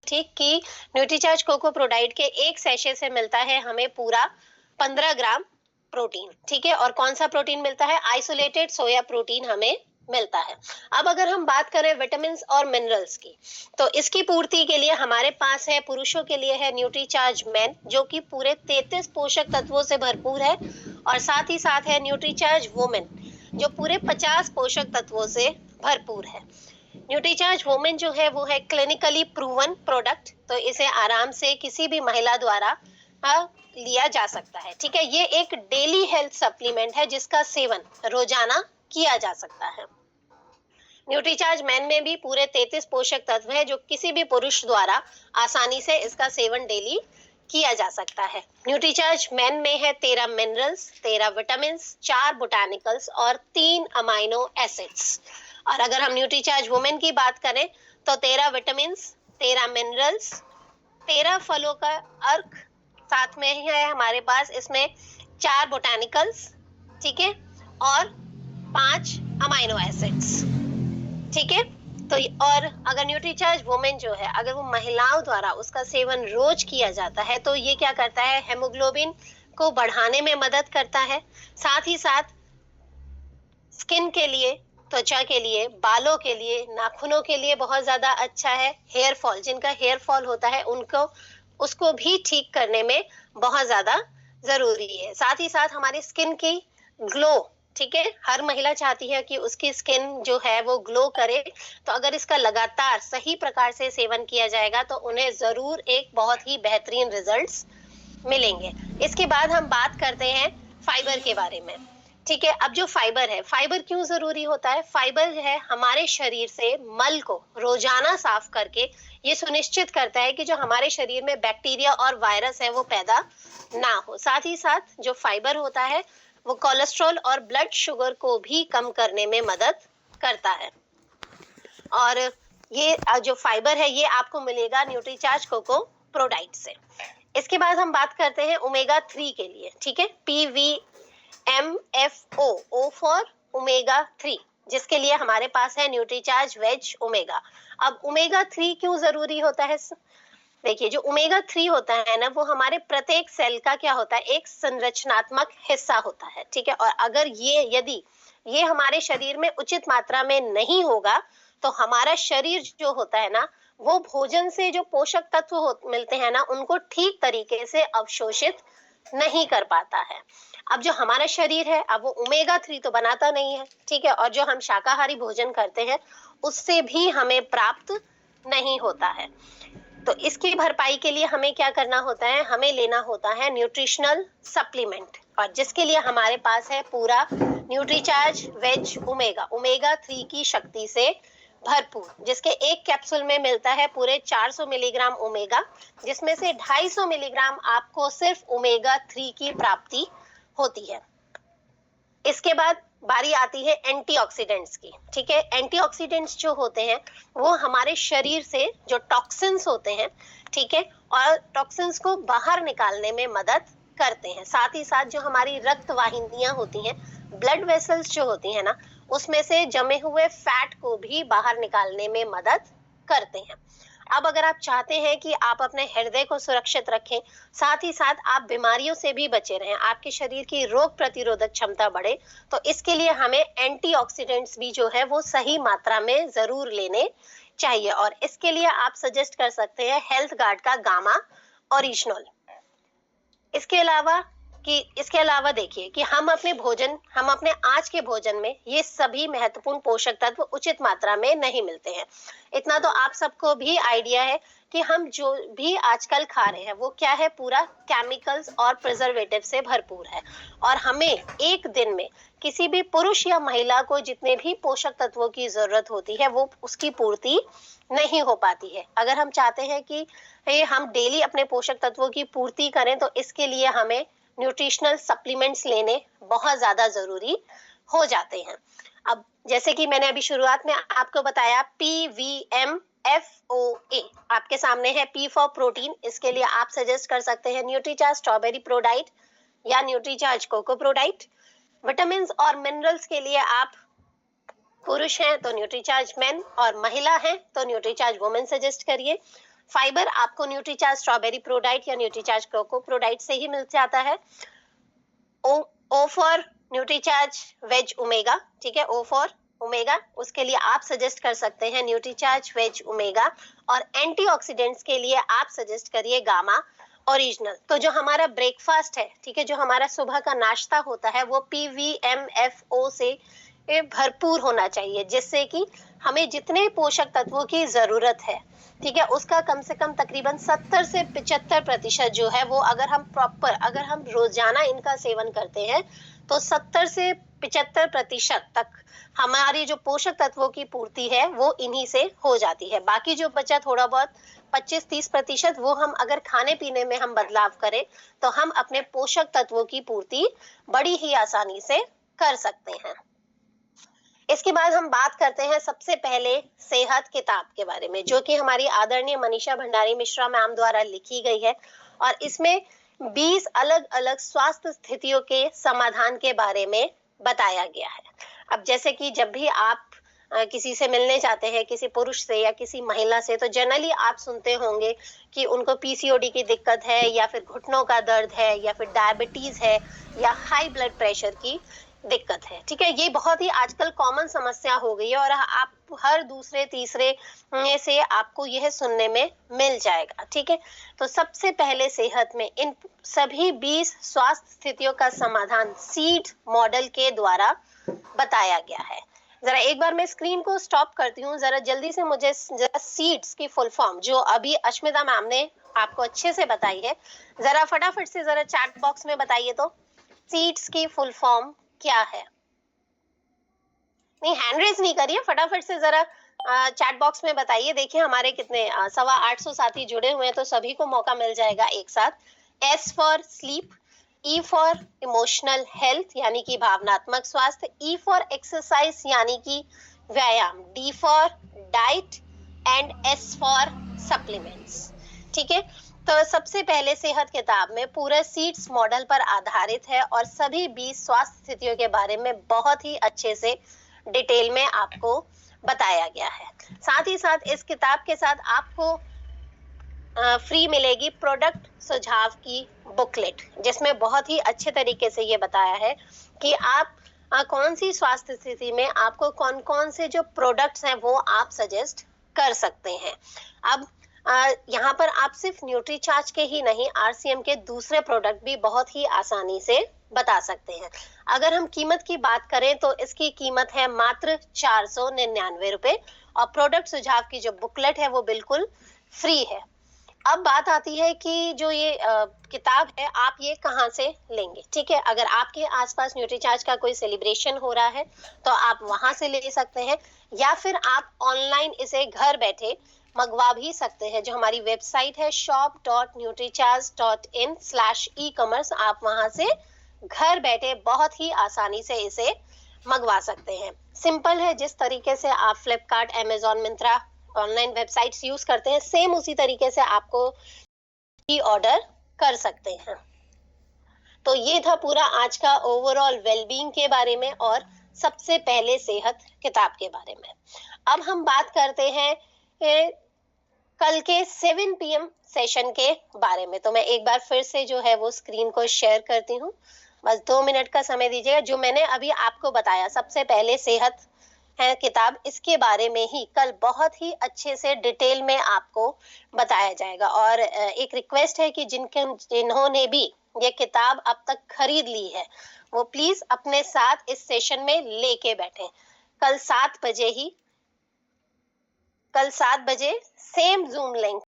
ठीक कि Nutricharge cocoa ProDiet के एक सैशे से मिलता है हमें पूरा 15 ग्राम प्रोटीन। ठीक है, और कौन सा प्रोटीन मिलता है? आइसोलेटेड सोया प्रोटीन हमें मिलता है। अब अगर हम बात करें विटामिन और मिनरल्स की, तो इसकी पूर्ति के लिए हमारे पास है, पुरुषों के लिए है न्यूट्रीचार्ज मेन, जो कि पूरे 33 पोषक तत्वों से भरपूर है, और साथ ही साथ है न्यूट्रीचार्ज वुमेन, जो पूरे 50 पोषक तत्वों से भरपूर है। न्यूट्रीचार्ज वुमेन जो है वो है क्लिनिकली प्रूवन प्रोडक्ट, तो इसे आराम से किसी भी महिला द्वारा लिया जा सकता है। ठीक है, ये एक डेली हेल्थ सप्लीमेंट है जिसका सेवन रोजाना किया जा सकता है। न्यूट्रीचार्ज मैन में भी पूरे 33 पोषक तत्व है जो किसी भी पुरुष द्वारा आसानी से इसका सेवन डेली किया जा सकता है। न्यूट्रीचार्ज मैन में है 13 मिनरल्स, 13 विटामिन, 4 बोटानिकल्स और 3 अमाइनो एसिड्स। और अगर हम न्यूट्रीचार्ज वुमेन की बात करें तो 13 विटामिन, 13 मिनरल्स, 13 फलों का अर्क, साथ में ही है हमारे पास इसमें 4 बोटानिकल्स, ठीक है, और 5 अमाइनो एसिड्स। ठीक है, तो और अगर न्यूट्रीचार्ज वुमेन जो है, अगर वो महिलाओं द्वारा उसका सेवन रोज किया जाता है तो ये क्या करता है? हेमोग्लोबिन को बढ़ाने में मदद करता है, साथ ही साथ स्किन के लिए, त्वचा के लिए, बालों के लिए, नाखूनों के लिए बहुत ज्यादा अच्छा है। हेयर फॉल, जिनका हेयर फॉल होता है उनको, उसको भी ठीक करने में बहुत ज्यादा जरूरी है। साथ ही साथ हमारी स्किन की ग्लो, ठीक है, हर महिला चाहती है कि उसकी स्किन जो है वो ग्लो करे, तो अगर इसका लगातार सही प्रकार से सेवन किया जाएगा तो उन्हें जरूर एक बहुत ही बेहतरीन रिजल्ट्स मिलेंगे। इसके बाद हम बात करते हैं फाइबर के बारे में। ठीक है, अब जो फाइबर है, फाइबर क्यों जरूरी होता है? फाइबर है हमारे शरीर से मल को रोजाना साफ करके ये सुनिश्चित करता है कि जो हमारे शरीर में बैक्टीरिया और वायरस है वो पैदा ना हो। साथ ही साथ जो फाइबर होता है वो कोलेस्ट्रॉल और ब्लड शुगर को भी कम करने में मदद करता है। और ये जो फाइबर है ये आपको मिलेगा न्यूट्रीचार्ज कोको प्रोडाइट से। इसके बाद हम बात करते हैं ओमेगा 3 के लिए। ठीक है, PVMFO, O फॉर ओमेगा 3, जिसके लिए हमारे पास है न्यूट्रीचार्ज वेज ओमेगा। अब ओमेगा 3 क्यों जरूरी होता है? देखिए, जो ओमेगा 3 होता है ना, वो हमारे प्रत्येक सेल का क्या होता है? एक संरचनात्मक हिस्सा होता है। ठीक है, और अगर यदि ये हमारे शरीर में उचित मात्रा में नहीं होगा तो हमारा शरीर जो होता है ना, वो भोजन से जो पोषक तत्व मिलते हैं ना, उनको ठीक तरीके से अवशोषित नहीं कर पाता है। अब जो हमारा शरीर है, अब वो ओमेगा 3 तो बनाता नहीं है, ठीक है, और जो हम शाकाहारी भोजन करते हैं उससे भी हमें प्राप्त नहीं होता है। तो इसकी भरपाई के लिए हमें क्या करना होता है? हमें लेना होता है न्यूट्रिशनल सप्लीमेंट, और जिसके लिए हमारे पास है पूरा न्यूट्रीचार्ज वेज ओमेगा, ओमेगा 3 की शक्ति से भरपूर, जिसके एक कैप्सूल में मिलता है पूरे 400 मिलीग्राम ओमेगा, जिसमें से 250 मिलीग्राम आपको सिर्फ ओमेगा 3 की प्राप्ति होती है। इसके बाद बारी आती है एंटीऑक्सीडेंट्स की। ठीक है, एंटीऑक्सीडेंट्स जो होते हैं वो हमारे शरीर से जो टॉक्सिन्स होते हैं, ठीक है, और टॉक्सिन्स को बाहर निकालने में मदद करते हैं। साथ ही साथ जो हमारी रक्त वाहिनियां होती हैं, ब्लड वेसल्स जो होती हैं ना, उसमें से जमे हुए फैट को भी बाहर निकालने में मदद करते हैं। अब अगर आप चाहते हैं कि आप अपने हृदय को सुरक्षित रखें, साथ ही साथ आप बीमारियों से भी बचे रहें, आपके शरीर की रोग प्रतिरोधक क्षमता बढ़े, तो इसके लिए हमें एंटीऑक्सीडेंट्स भी जो है वो सही मात्रा में जरूर लेने चाहिए। और इसके लिए आप सजेस्ट कर सकते हैं हेल्थ गार्ड का गामा ओरिजिनल। इसके अलावा देखिए कि हम अपने आज के भोजन में ये सभी महत्वपूर्ण पोषक तत्व उचित मात्रा में नहीं मिलते हैं। इतना तो आप सबको भी आइडिया है कि हम जो भी आजकल खा रहे हैं वो क्या है? पूरा केमिकल्स और प्रिजर्वेटिव से भरपूर है। और हमें एक दिन में किसी भी पुरुष या महिला को जितने भी पोषक तत्वों की जरूरत होती है वो उसकी पूर्ति नहीं हो पाती है। अगर हम चाहते हैं कि हम डेली अपने पोषक तत्वों की पूर्ति करें तो इसके लिए हमें न्यूट्रिशनल सप्लीमेंट्स लेने बहुत ज्यादा जरूरी हो जाते हैं। अब जैसे कि मैंने अभी शुरुआत में आपको बताया, PVMFOA आपके सामने है, P फॉर प्रोटीन। इसके लिए आप सजेस्ट कर सकते हैं न्यूट्रीचार्ज स्ट्रॉबेरी प्रोडाइट या न्यूट्रीचार्ज कोको प्रोडाइट। विटामिन और मिनरल्स के लिए आप पुरुष हैं तो न्यूट्रीचार्ज मेन, और महिला हैं तो न्यूट्रीचार्ज वुमेन सजेस्ट करिए। फाइबर आपको न्यूट्रीचार्ज स्ट्रॉबेरी प्रोडाइट या न्यूट्रीचार्ज कोको प्रोडाइट से ही मिल जाता है। ओ फॉर न्यूट्रीचार्ज वेज ओमेगा, ठीक है, ओ फॉर ओमेगा, उसके लिए आप सजेस्ट कर सकते हैं न्यूट्रीचार्ज वेज ओमेगा। और एंटीऑक्सीडेंट्स के लिए आप सजेस्ट करिए गामा ओरिजिनल। तो जो हमारा ब्रेकफास्ट है, ठीक है, जो हमारा सुबह का नाश्ता होता है वो PVMFO से भरपूर होना चाहिए, जिससे कि हमें जितने पोषक तत्वों की जरूरत है, ठीक है, उसका कम से कम तकरीबन 70 से 75% जो है वो अगर हम रोजाना इनका सेवन करते हैं तो 70 से 75% तक हमारी जो पोषक तत्वों की पूर्ति है वो इन्हीं से हो जाती है। बाकी जो बचा थोड़ा बहुत 25-30% वो हम अगर खाने पीने में हम बदलाव करें तो हम अपने पोषक तत्वों की पूर्ति बड़ी ही आसानी से कर सकते हैं। इसके बाद हम बात करते हैं सबसे पहले सेहत किताब के बारे में, जो कि हमारी आदरणीय मनीषा भंडारी मिश्रा मैम द्वारा लिखी गई है। और इसमें 20 अलग अलग स्वास्थ्य स्थितियों के समाधान के बारे में बताया गया है। अब जैसे कि जब भी आप किसी से मिलने जाते हैं, किसी पुरुष से या किसी महिला से, तो जनरली आप सुनते होंगे कि उनको PCOD की दिक्कत है, या फिर घुटनों का दर्द है, या फिर डायबिटीज है, या हाई ब्लड प्रेशर की दिक्कत है। ठीक है, ये बहुत ही आजकल कॉमन समस्या हो गई है और आप हर दूसरे तीसरे में से आपको यह सुनने में मिल जाएगा। ठीक है, तो सबसे पहले सेहत में इन सभी 20 स्वास्थ्य स्थितियों का समाधान सीड मॉडल के द्वारा बताया गया है। जरा एक बार मैं स्क्रीन को स्टॉप करती हूँ, जरा जल्दी से मुझे जरा सीड्स की फुल फॉर्म जो अभी अश्मिता मैम ने आपको अच्छे से बताई है, जरा फटाफट से जरा चैट बॉक्स में बताइए तो सीड्स की फुल फॉर्म क्या है। नहीं, हैंड रेज नहीं करिए, फटाफट से जरा चैट बॉक्स में बताइए। देखिए हमारे कितने 825 साथी जुड़े हुए हैं, तो सभी को मौका मिल जाएगा एक साथ। S for sleep, E for emotional health यानी कि भावनात्मक स्वास्थ्य, E फॉर एक्सरसाइज यानी कि व्यायाम, D for diet and S for supplements. ठीक है, तो सबसे पहले सेहत किताब में पूरा सीड्स मॉडल पर आधारित है और सभी 20 स्वास्थ्य स्थितियों के बारे में बहुत ही अच्छे से डिटेल में आपको बताया गया है। साथ ही साथ इस किताब के साथ आपको फ्री मिलेगी प्रोडक्ट सुझाव की बुकलेट, जिसमें बहुत ही अच्छे तरीके से ये बताया है कि आप कौन सी स्वास्थ्य स्थिति में आपको कौन कौन से जो प्रोडक्ट्स हैं वो आप सजेस्ट कर सकते हैं। अब यहाँ पर आप सिर्फ न्यूट्रीचार्ज के ही नहीं, RCM के दूसरे प्रोडक्ट भी बहुत ही आसानी से बता सकते हैं। अगर हम कीमत की बात करें तो इसकी कीमत है मात्र 499 रुपए और प्रोडक्ट सुझाव की जो बुकलेट है वो बिल्कुल फ्री है। अब बात आती है कि जो ये किताब है आप ये कहाँ से लेंगे। ठीक है, अगर आपके आसपास न्यूट्रीचार्ज का कोई सेलिब्रेशन हो रहा है तो आप वहां से ले सकते हैं, या फिर आप ऑनलाइन इसे घर बैठे मंगवा भी सकते हैं। जो हमारी वेबसाइट है shop.nutricharge.in/e-commerce, आप वहां से घर बैठे बहुत ही आसानी से इसे मंगवा सकते हैं। सिंपल है, जिस तरीके से आप Flipkart, Amazon, Myntra online websites use करते हैं, सेम उसी तरीके से आपको ही ऑर्डर कर सकते हैं। तो ये था पूरा आज का ओवरऑल वेलबींग के बारे में और सबसे पहले सेहत किताब के बारे में। अब हम बात करते हैं कल के 7 PM सेशन के बारे में। तो मैं एक बार फिर से जो है वो स्क्रीन को शेयर करती हूँ, बस 2 मिनट का समय दीजिएगा। जो मैंने अभी आपको बताया सबसे पहले सेहत है किताब, इसके बारे में ही कल बहुत ही अच्छे से डिटेल में आपको बताया जाएगा। और एक रिक्वेस्ट है कि जिन्होंने भी ये किताब अब तक खरीद ली है वो प्लीज अपने साथ इस सेशन में लेके बैठें। कल 7 बजे सेम जूम लिंक